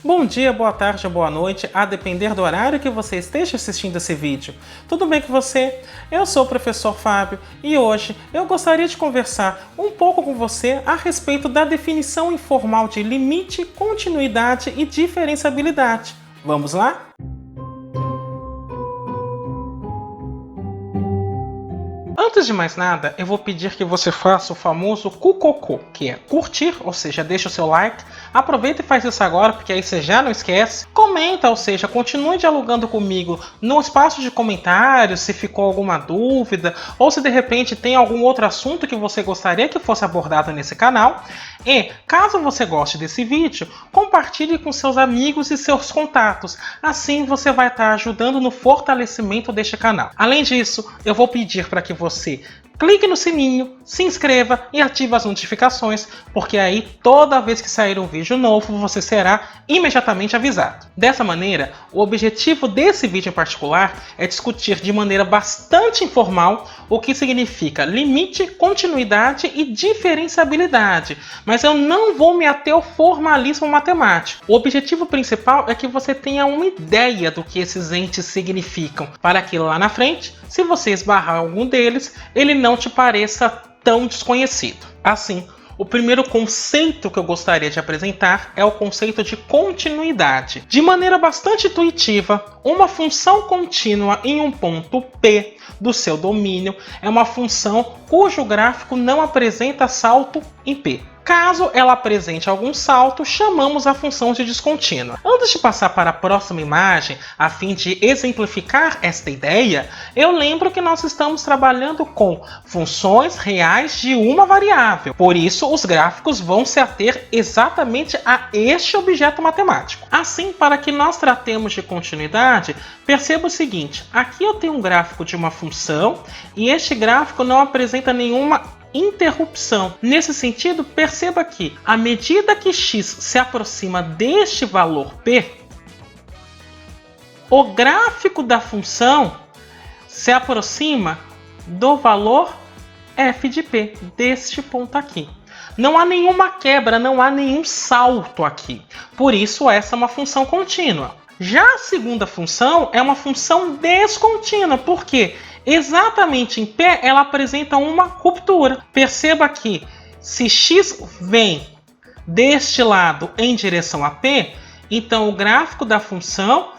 Bom dia, boa tarde ou boa noite, a depender do horário que você esteja assistindo esse vídeo. Tudo bem com você? Eu sou o professor Fábio e hoje eu gostaria de conversar um pouco com você a respeito da definição informal de limite, continuidade e diferenciabilidade. Vamos lá? Antes de mais nada, eu vou pedir que você faça o famoso cucocô, que é curtir, ou seja, deixa o seu like, aproveita e faz isso agora, porque aí você já não esquece. Comenta, ou seja, continue dialogando comigo no espaço de comentários, se ficou alguma dúvida, ou se de repente tem algum outro assunto que você gostaria que fosse abordado nesse canal. E, caso você goste desse vídeo, compartilhe com seus amigos e seus contatos, assim você vai estar ajudando no fortalecimento deste canal. Além disso, eu vou pedir para que você clique no sininho, se inscreva e ative as notificações, porque aí toda vez que sair um vídeo novo você será imediatamente avisado. Dessa maneira, o objetivo desse vídeo em particular é discutir de maneira bastante informal o que significa limite, continuidade e diferenciabilidade, mas eu não vou me ater ao formalismo matemático. O objetivo principal é que você tenha uma ideia do que esses entes significam, para que lá na frente, se você esbarrar algum deles, ele não te pareça tão desconhecido. Assim, o primeiro conceito que eu gostaria de apresentar é o conceito de continuidade. De maneira bastante intuitiva, uma função contínua em um ponto P do seu domínio é uma função cujo gráfico não apresenta salto em P. Caso ela apresente algum salto, chamamos a função de descontínua. Antes de passar para a próxima imagem, a fim de exemplificar esta ideia, eu lembro que nós estamos trabalhando com funções reais de uma variável. Por isso, os gráficos vão se ater exatamente a este objeto matemático. Assim, para que nós tratemos de continuidade, perceba o seguinte: aqui eu tenho um gráfico de uma função e este gráfico não apresenta nenhuma interrupção. Nesse sentido, perceba que, à medida que x se aproxima deste valor p, o gráfico da função se aproxima do valor f de p, deste ponto aqui. Não há nenhuma quebra, não há nenhum salto aqui. Por isso, essa é uma função contínua. Já a segunda função é uma função descontínua. Por quê? Exatamente em P, ela apresenta uma ruptura. Perceba que se x vem deste lado em direção a P, então o gráfico da função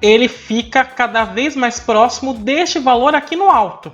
ele fica cada vez mais próximo deste valor aqui no alto.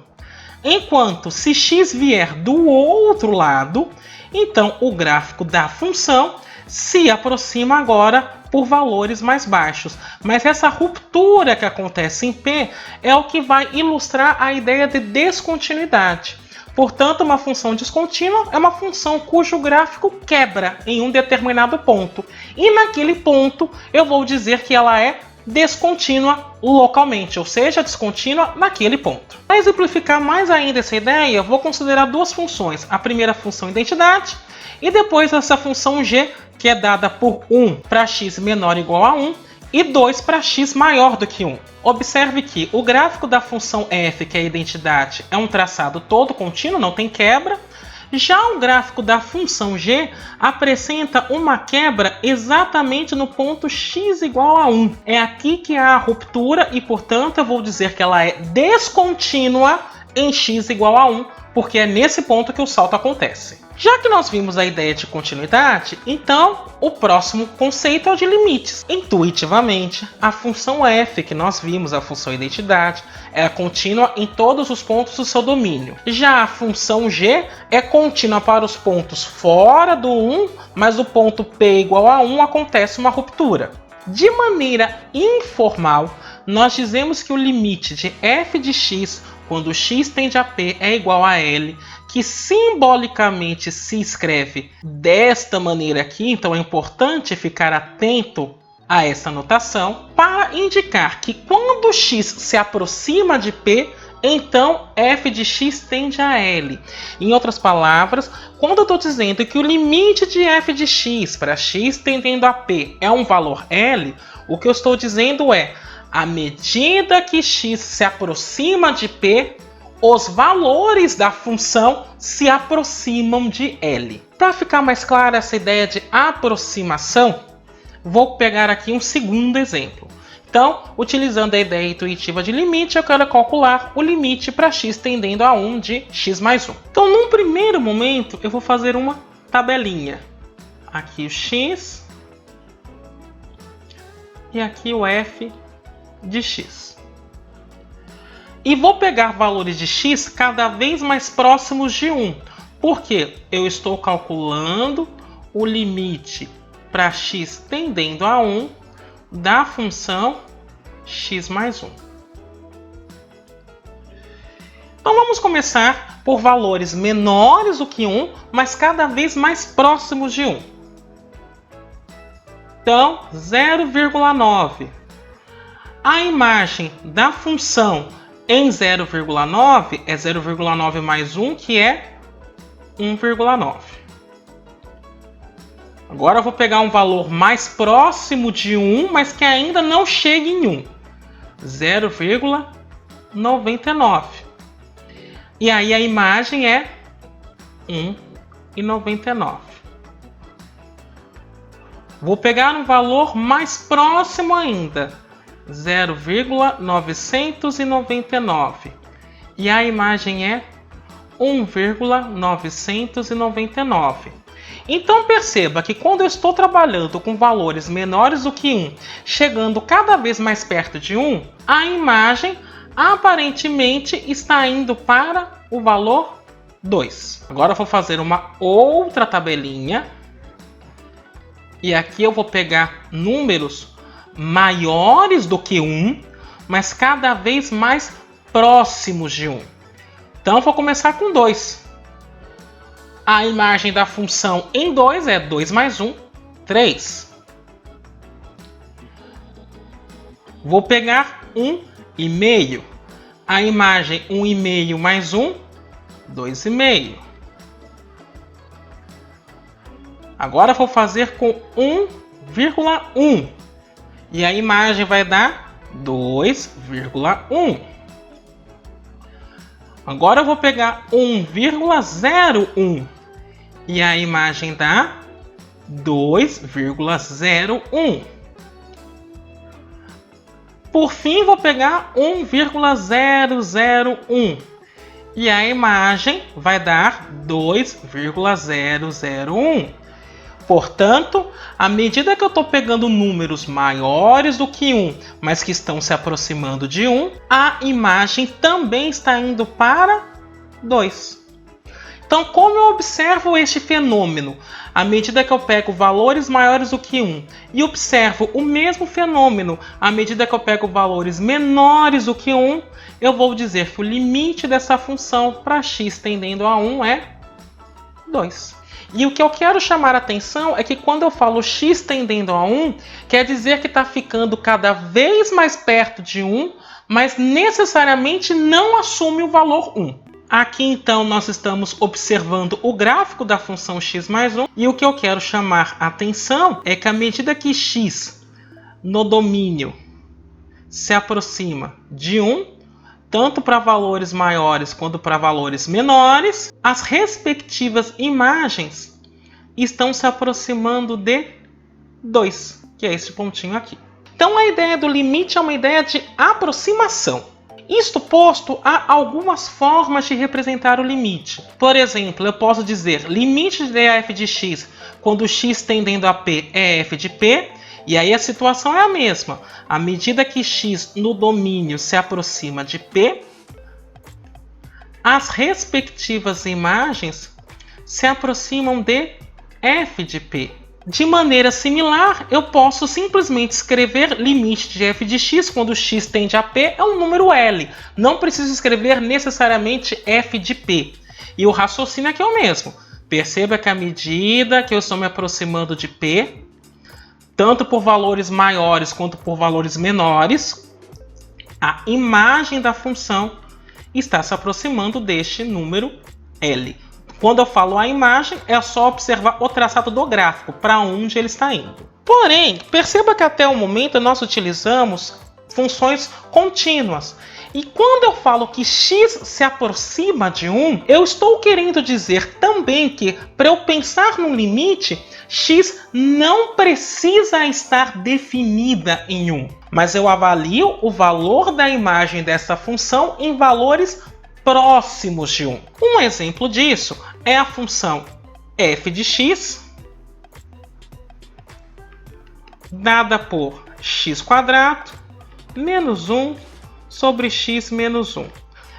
Enquanto se x vier do outro lado, então o gráfico da função se aproxima agora por valores mais baixos. Mas essa ruptura que acontece em P é o que vai ilustrar a ideia de descontinuidade. Portanto, uma função descontínua é uma função cujo gráfico quebra em um determinado ponto. E naquele ponto eu vou dizer que ela é descontínua localmente, ou seja, descontínua naquele ponto. Para exemplificar mais ainda essa ideia, eu vou considerar duas funções. A primeira função identidade e depois essa função g, que é dada por 1 para x menor ou igual a 1 e 2 para x maior do que 1. Observe que o gráfico da função f, que é a identidade, é um traçado todo contínuo, não tem quebra. Já o gráfico da função g apresenta uma quebra exatamente no ponto x igual a 1. É aqui que há a ruptura e, portanto, eu vou dizer que ela é descontínua em x igual a 1, porque é nesse ponto que o salto acontece. Já que nós vimos a ideia de continuidade, então o próximo conceito é o de limites. Intuitivamente, a função f que nós vimos, a função identidade, é contínua em todos os pontos do seu domínio. Já a função g é contínua para os pontos fora do 1, mas no ponto p igual a 1 acontece uma ruptura. De maneira informal, nós dizemos que o limite de f de x, quando x tende a p, é igual a L, que simbolicamente se escreve desta maneira aqui, então é importante ficar atento a essa notação, para indicar que quando x se aproxima de p, então f de x tende a L. Em outras palavras, quando eu estou dizendo que o limite de f de x para x tendendo a p é um valor L, o que eu estou dizendo é, à medida que x se aproxima de p, os valores da função se aproximam de L. Para ficar mais clara essa ideia de aproximação, vou pegar aqui um segundo exemplo. Então, utilizando a ideia intuitiva de limite, eu quero calcular o limite para x tendendo a 1 de x mais 1. Então, num primeiro momento, eu vou fazer uma tabelinha. Aqui o x e aqui o f de x. E vou pegar valores de x cada vez mais próximos de 1. Porque eu estou calculando o limite para x tendendo a 1 da função x mais 1. Então vamos começar por valores menores do que 1, mas cada vez mais próximos de 1. Então, 0,9. A imagem da função em 0,9 é 0,9 mais 1, que é 1,9. Agora eu vou pegar um valor mais próximo de 1, mas que ainda não chegue em 1. 0,99. E aí a imagem é 1,99. Vou pegar um valor mais próximo ainda. 0,999. E a imagem é 1,999. Então perceba que quando eu estou trabalhando com valores menores do que 1, chegando cada vez mais perto de 1, a imagem aparentemente está indo para o valor 2. Agora eu vou fazer uma outra tabelinha. E aqui eu vou pegar números maiores do que 1, mas cada vez mais próximos de 1. Então eu vou começar com 2. A imagem da função em 2 é 2 mais 1, 3. Vou pegar 1,5. A imagem 1,5 mais 1, 2,5. Agora vou fazer com 1,1. E a imagem vai dar 2,1. Agora eu vou pegar 1,01. E a imagem dá 2,01. Por fim, vou pegar 1,001. E a imagem vai dar 2,001. Portanto, à medida que eu estou pegando números maiores do que 1, mas que estão se aproximando de 1, a imagem também está indo para 2. Então, como eu observo este fenômeno? À medida que eu pego valores maiores do que 1 e observo o mesmo fenômeno à medida que eu pego valores menores do que 1, eu vou dizer que o limite dessa função para x tendendo a 1 é 2. E o que eu quero chamar a atenção é que quando eu falo x tendendo a 1, quer dizer que está ficando cada vez mais perto de 1, mas necessariamente não assume o valor 1. Aqui então nós estamos observando o gráfico da função x mais 1, e o que eu quero chamar a atenção é que à medida que x no domínio se aproxima de 1, tanto para valores maiores quanto para valores menores, as respectivas imagens estão se aproximando de 2, que é esse pontinho aqui. Então a ideia do limite é uma ideia de aproximação. Isto posto, há algumas formas de representar o limite. Por exemplo, eu posso dizer limite de f de x quando x tendendo a p é f de p, e aí a situação é a mesma. À medida que x no domínio se aproxima de p, as respectivas imagens se aproximam de f de p. De maneira similar, eu posso simplesmente escrever limite de f de x quando x tende a p é um número L. Não preciso escrever necessariamente f de p. E o raciocínio aqui é o mesmo. Perceba que à medida que eu estou me aproximando de p, tanto por valores maiores quanto por valores menores, a imagem da função está se aproximando deste número L. Quando eu falo a imagem, é só observar o traçado do gráfico, para onde ele está indo. Porém, perceba que até o momento nós utilizamos funções contínuas. E quando eu falo que x se aproxima de 1, eu estou querendo dizer também que, para eu pensar no limite, x não precisa estar definida em 1, mas eu avalio o valor da imagem dessa função em valores próximos de 1. Um exemplo disso é a função f de x, dada por x² menos 1 sobre x menos 1.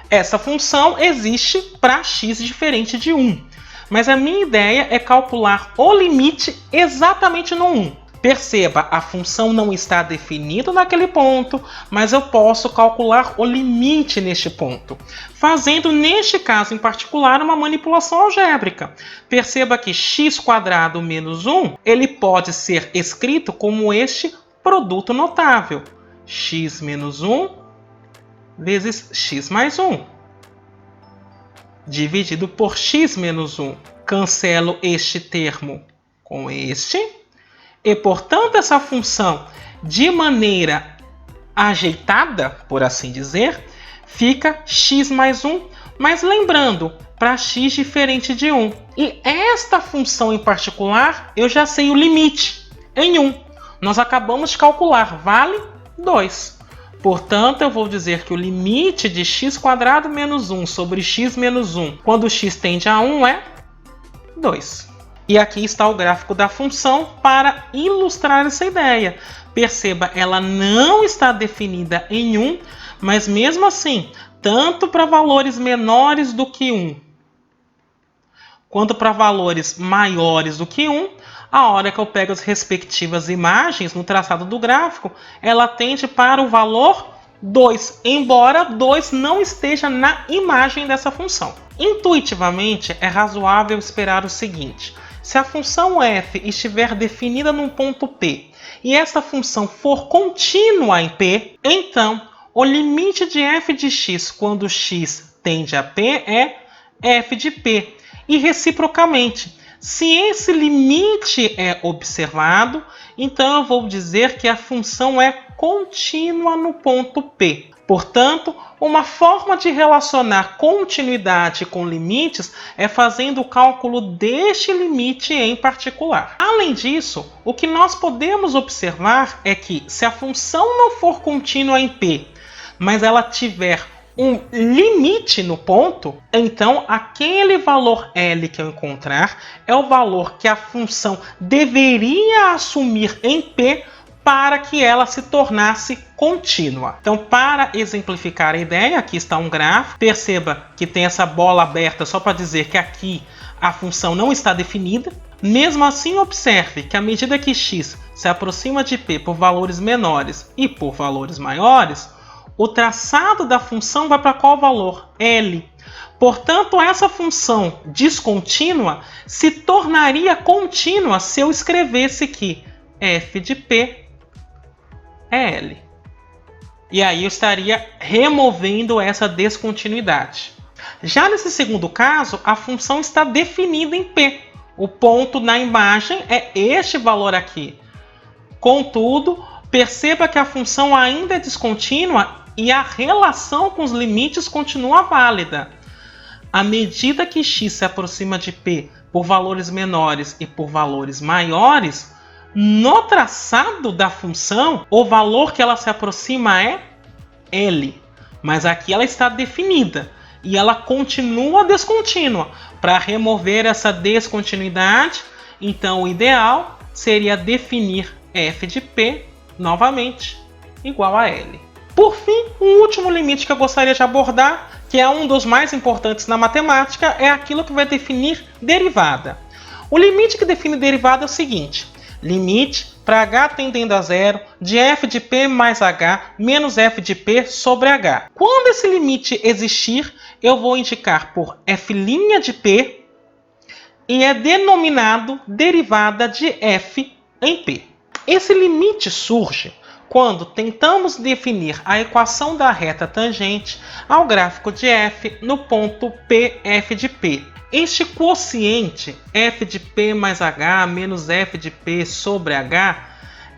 Essa função existe para x diferente de 1, mas a minha ideia é calcular o limite exatamente no 1. Perceba, a função não está definida naquele ponto, mas eu posso calcular o limite neste ponto, fazendo neste caso em particular uma manipulação algébrica. Perceba que x² menos 1 ele pode ser escrito como este produto notável, x menos 1 vezes x mais 1, dividido por x menos 1. Cancelo este termo com este, e portanto essa função, de maneira ajeitada, por assim dizer, fica x mais 1, mas lembrando, para x diferente de 1. E esta função em particular, eu já sei o limite, em 1. Nós acabamos de calcular, vale 2. Portanto, eu vou dizer que o limite de x² menos 1 sobre x menos 1, quando x tende a 1, é 2. E aqui está o gráfico da função para ilustrar essa ideia. Perceba, ela não está definida em 1, mas mesmo assim, tanto para valores menores do que 1, quanto para valores maiores do que 1, a hora que eu pego as respectivas imagens no traçado do gráfico, ela tende para o valor 2, embora 2 não esteja na imagem dessa função. Intuitivamente, é razoável esperar o seguinte: se a função f estiver definida num ponto P e essa função for contínua em P, então o limite de f de x quando x tende a P é f de P. E reciprocamente, se esse limite é observado, então eu vou dizer que a função é contínua no ponto P. Portanto, uma forma de relacionar continuidade com limites é fazendo o cálculo deste limite em particular. Além disso, o que nós podemos observar é que, se a função não for contínua em P, mas ela tiver um limite no ponto, então aquele valor L que eu encontrar é o valor que a função deveria assumir em P para que ela se tornasse contínua. Então, para exemplificar a ideia, aqui está um gráfico. Perceba que tem essa bola aberta só para dizer que aqui a função não está definida. Mesmo assim, observe que à medida que x se aproxima de P por valores menores e por valores maiores, o traçado da função vai para qual valor? L. Portanto, essa função descontínua se tornaria contínua se eu escrevesse que f de P é L. E aí eu estaria removendo essa descontinuidade. Já nesse segundo caso, a função está definida em P. O ponto na imagem é este valor aqui. Contudo, perceba que a função ainda é descontínua e a relação com os limites continua válida. À medida que x se aproxima de P por valores menores e por valores maiores, no traçado da função, o valor que ela se aproxima é L. Mas aqui ela está definida e ela continua descontínua. Para remover essa descontinuidade, então o ideal seria definir f de P novamente igual a L. Por fim, um último limite que eu gostaria de abordar, que é um dos mais importantes na matemática, é aquilo que vai definir derivada. O limite que define derivada é o seguinte: limite para h tendendo a zero de f de P mais h menos f de P sobre h. Quando esse limite existir, eu vou indicar por f' de P e é denominado derivada de f em P. Esse limite surge quando tentamos definir a equação da reta tangente ao gráfico de f no ponto Pf de P. Este quociente f de P mais h menos f de P sobre h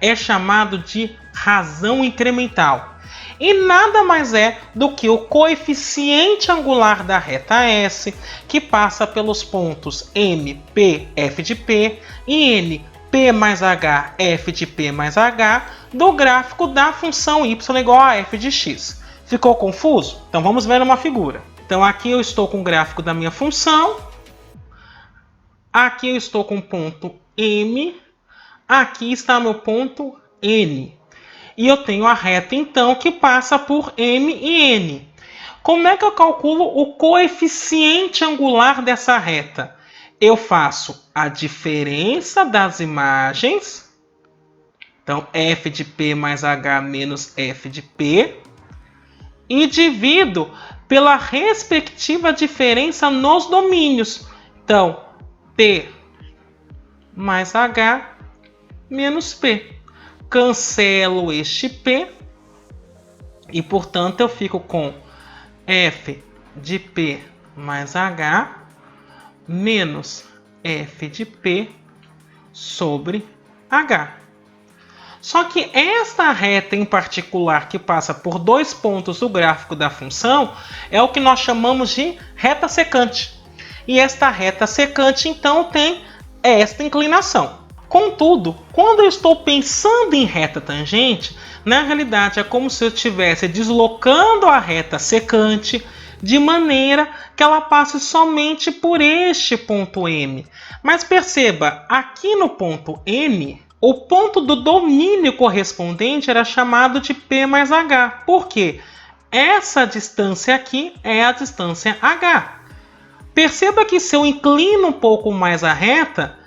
é chamado de razão incremental. e nada mais é do que o coeficiente angular da reta S, que passa pelos pontos M, P, F de P e N, P mais H, F de P mais H, do gráfico da função y igual a f de x. Ficou confuso? Então vamos ver uma figura. Então aqui eu estou com o gráfico da minha função, aqui eu estou com o ponto M, aqui está meu ponto N. E eu tenho a reta, então, que passa por M e N. Como é que eu calculo o coeficiente angular dessa reta? Eu faço a diferença das imagens. Então, f de P mais H menos f de P. E divido pela respectiva diferença nos domínios. Então, P mais H menos P. Cancelo este P e, portanto, eu fico com f de P mais H menos f de P sobre H. Só que esta reta em particular, que passa por dois pontos do gráfico da função, é o que nós chamamos de reta secante. E esta reta secante, então, tem esta inclinação. Contudo, quando eu estou pensando em reta tangente, na realidade é como se eu estivesse deslocando a reta secante de maneira que ela passe somente por este ponto M. Mas perceba, aqui no ponto N, o ponto do domínio correspondente era chamado de P mais H. Por quê? Essa distância aqui é a distância H. Perceba que se eu inclino um pouco mais a reta,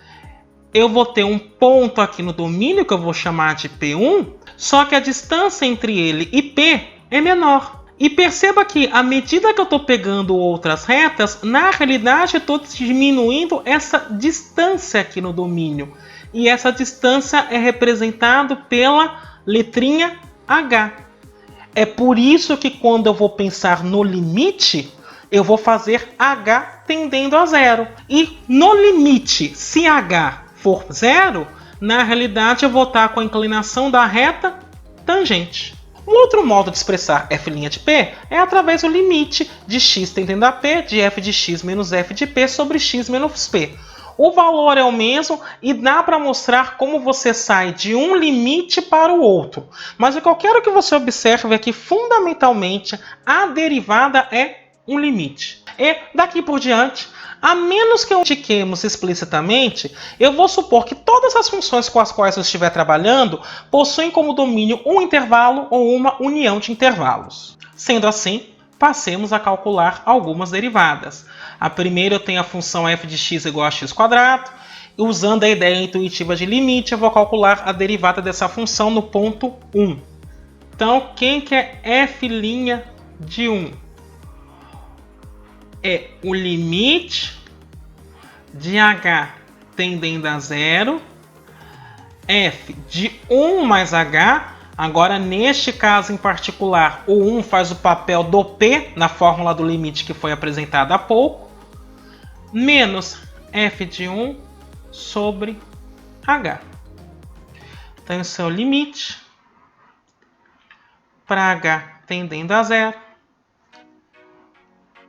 eu vou ter um ponto aqui no domínio que eu vou chamar de P1, só que a distância entre ele e P é menor. E perceba que, à medida que eu estou pegando outras retas, na realidade eu estou diminuindo essa distância aqui no domínio. E essa distância é representada pela letrinha H. É por isso que quando eu vou pensar no limite, eu vou fazer H tendendo a zero. E no limite, se H for zero, na realidade eu vou estar com a inclinação da reta tangente. Um outro modo de expressar f' de P é através do limite de x tendendo a P de f de x menos f de P sobre x menos P. O valor é o mesmo e dá para mostrar como você sai de um limite para o outro. Mas o que eu quero que você observe é que, fundamentalmente, a derivada é um limite. E daqui por diante, a menos que eu indiquemos explicitamente, eu vou supor que todas as funções com as quais eu estiver trabalhando possuem como domínio um intervalo ou uma união de intervalos. Sendo assim, passemos a calcular algumas derivadas. A primeira eu tenho a função f de x igual a x². E usando a ideia intuitiva de limite, eu vou calcular a derivada dessa função no ponto 1. Então, quem que é f' de 1? É o limite de h tendendo a zero, f de 1 mais h. Agora, neste caso em particular, o 1 faz o papel do P na fórmula do limite que foi apresentada há pouco, menos f de 1 sobre h. Então, esse é o limite para h tendendo a zero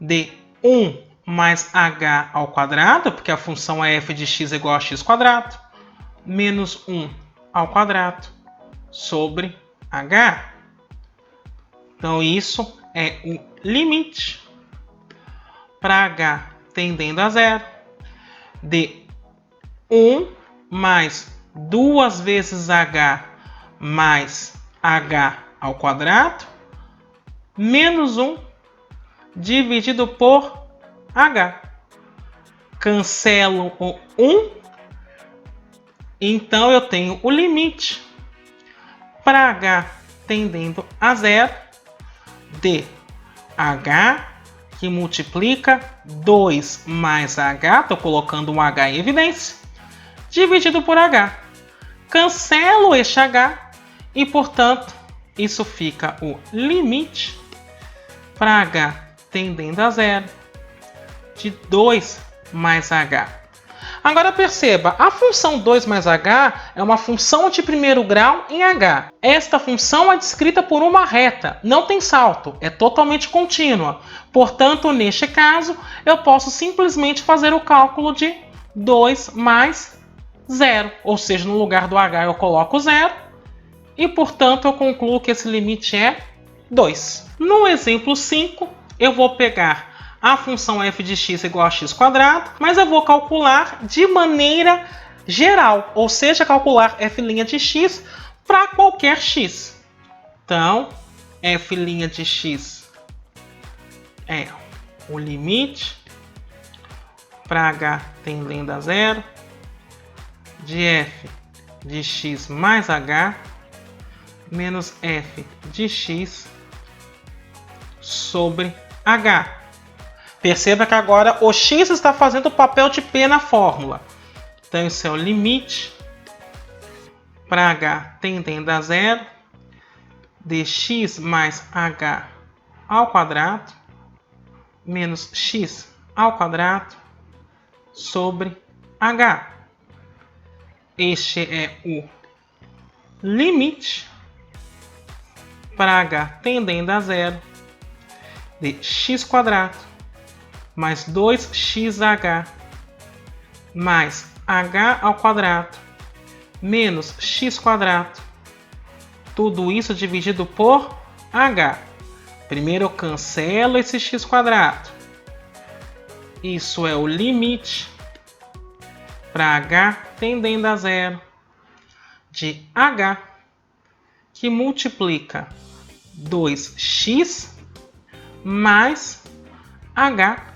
de 1 mais h ao quadrado, porque a função é f de x igual a x², menos 1 ao quadrado sobre h. Então, isso é o limite para h tendendo a zero de 1 mais 2 vezes h mais h ao quadrado menos 1 dividido por h. Cancelo o 1. Então, eu tenho o limite para h tendendo a zero de h, que multiplica 2 mais h, estou colocando um h em evidência, dividido por h. Cancelo este h e, portanto, isso fica o limite para h tendendo a zero de 2 mais h. Agora perceba, a função 2 mais h é uma função de primeiro grau em h. Esta função é descrita por uma reta, não tem salto, é totalmente contínua. Portanto, neste caso, eu posso simplesmente fazer o cálculo de 2 mais 0. Ou seja, no lugar do h eu coloco 0 e, portanto, eu concluo que esse limite é 2. No exemplo 5, eu vou pegar a função f de x igual a x², mas eu vou calcular de maneira geral, ou seja, calcular f' de x para qualquer x. Então, f' de x é o limite para h tendendo a 0 de f de x mais h menos f de x sobre h. Perceba que agora o x está fazendo o papel de p na fórmula. Então, esse é o limite para h tendendo a 0 de x mais h ao quadrado menos x ao quadrado sobre h. Este é o limite para h tendendo a 0 de x² mais 2xh mais h ao quadrado menos x², tudo isso dividido por h. Primeiro eu cancelo esse x². Isso é o limite para h tendendo a 0 de h, que multiplica 2x mais h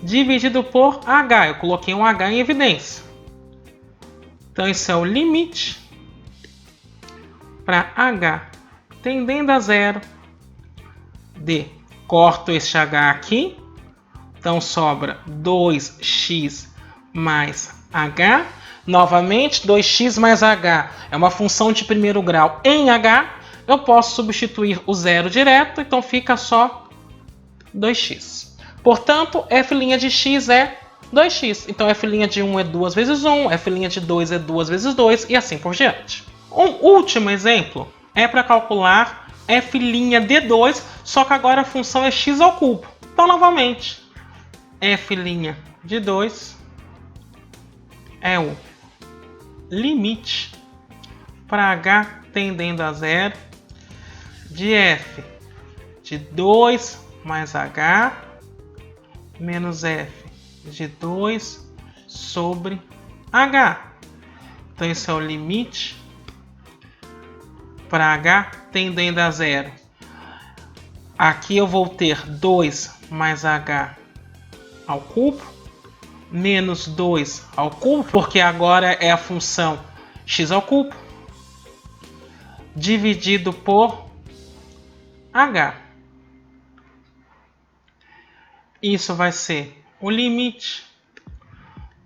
dividido por h. Eu coloquei um h em evidência. Então, esse é o limite para h tendendo a 0 de... Corto este h aqui. Então, sobra 2x mais h. Novamente, 2x mais h é uma função de primeiro grau em h. Eu posso substituir o zero direto, então fica só 2x. Portanto, f' de x é 2x. Então, f' de 1 é 2 vezes 1, f' de 2 é 2 vezes 2 e assim por diante. Um último exemplo é para calcular f' de 2, só que agora a função é x ao cubo. Então, novamente, f' de 2 é o limite para h tendendo a 0 de f de 2 mais h menos f de 2 sobre h. Então, esse é o limite para h tendendo a 0. Aqui eu vou ter 2 mais h ao cubo, menos 2 ao cubo, porque agora é a função x ao cubo, dividido por h. Isso vai ser o limite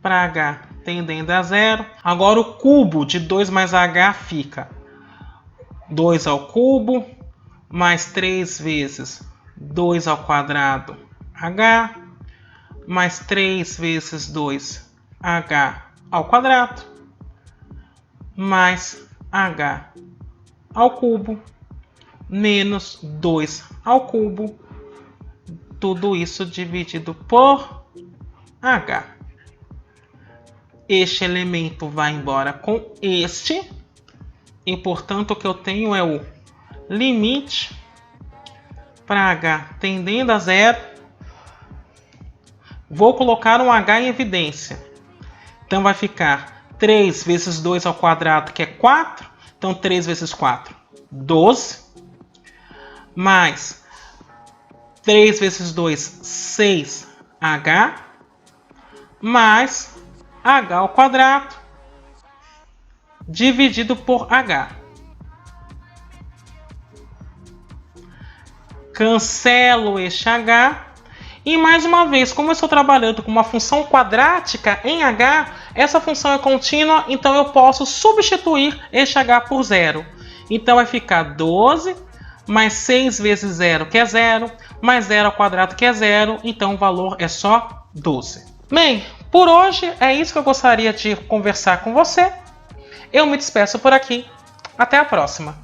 para h tendendo a 0. Agora o cubo de 2 mais h fica 2 ao cubo mais 3 vezes 2 ao quadrado h mais 3 vezes 2 h ao quadrado mais h ao cubo menos 2 ao cubo. Tudo isso dividido por h. Este elemento vai embora com este. E, portanto, o que eu tenho é o limite para h tendendo a 0. Vou colocar um h em evidência. Então, vai ficar 3 vezes 2 ao quadrado, que é 4. Então, 3 vezes 4, 12. Mais 3 vezes 2, 6h, mais h ao quadrado, dividido por h. Cancelo este h. E mais uma vez, como eu estou trabalhando com uma função quadrática em h, essa função é contínua, então eu posso substituir este h por 0. Então vai ficar 12 mais 6 vezes 0, que é 0, mais 0 ao quadrado, que é 0, então o valor é só 12. Bem, Por hoje é isso que eu gostaria de conversar com você. Eu me despeço por aqui. Até a próxima.